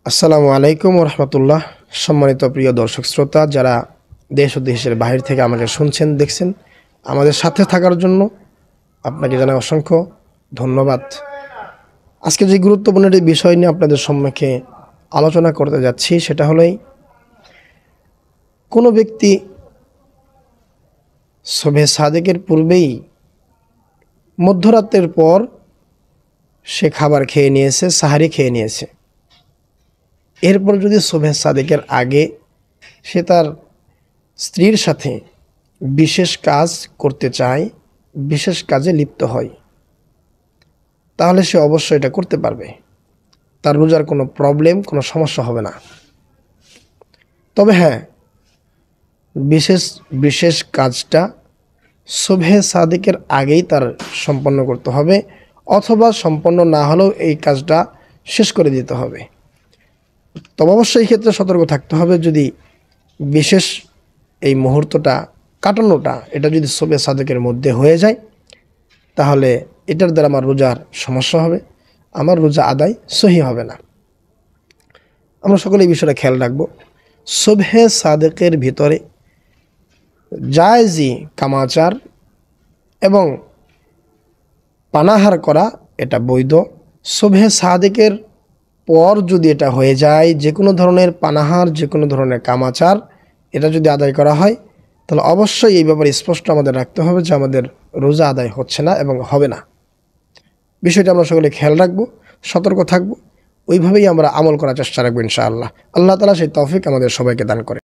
আসসালামু আলাইকুম রহমতুল্লাহ। সম্মানিত প্রিয় দর্শক শ্রোতা, যারা দেশ ও দেশের বাহির থেকে আমাকে শুনছেন দেখছেন, আমাদের সাথে থাকার জন্য আপনাকে জানাই অসংখ্য ধন্যবাদ। আজকে যে গুরুত্বপূর্ণ একটি বিষয় নিয়ে আপনাদের সম্মুখে আলোচনা করতে যাচ্ছি সেটা হলোই, কোনো ব্যক্তি শবে সাদেকের পূর্বেই মধ্যরাতের পর সে খাবার খেয়ে নিয়েছে, সাহারি খেয়ে নিয়েছে, এরপর যদি শবে সাদেকের আগে সে তার স্ত্রীর সাথে বিশেষ কাজ করতে চায়, বিশেষ কাজে লিপ্ত হয়, তাহলে সে অবশ্যই এটা করতে পারবে। তার রোজার কোনো প্রবলেম, কোনো সমস্যা হবে না। তবে হ্যাঁ, বিশেষ বিশেষ কাজটা শবে সাদেকের আগেই তার সম্পন্ন করতে হবে, অথবা সম্পন্ন না হলেও এই কাজটা শেষ করে দিতে হবে। তবে অবশ্যই এই ক্ষেত্রে সতর্ক থাকতে হবে, যদি বিশেষ এই মুহূর্তটা কাটানোটা এটা যদি শবে সাদেকের মধ্যে হয়ে যায়, তাহলে এটার দ্বারা আমার রোজার সমস্যা হবে, আমার রোজা আদায় সহি হবে না। আমরা সকলে এই বিষয়টা খেয়াল রাখবো। শবে সাদেকের ভিতরে জায়েজি কামাচার এবং পানাহার করা এটা বৈধ। শবে সাদেকের পর যদি এটা হয়ে যায়, যে কোনো ধরনের পানাহার, যে কোনো ধরনের কামাচার এটা যদি আদায় করা হয়, তাহলে অবশ্যই এই ব্যাপারে স্পষ্ট আমাদের রাখতে হবে যে আমাদের রোজা আদায় হচ্ছে না এবং হবে না। বিষয়টা আমরা সকলে খেয়াল রাখবো, সতর্ক থাকবো, ওইভাবেই আমরা আমল করার চেষ্টা রাখবো ইনশাআল্লাহ। আল্লাহ তাআলা সেই তৌফিক আমাদের সবাইকে দান করে।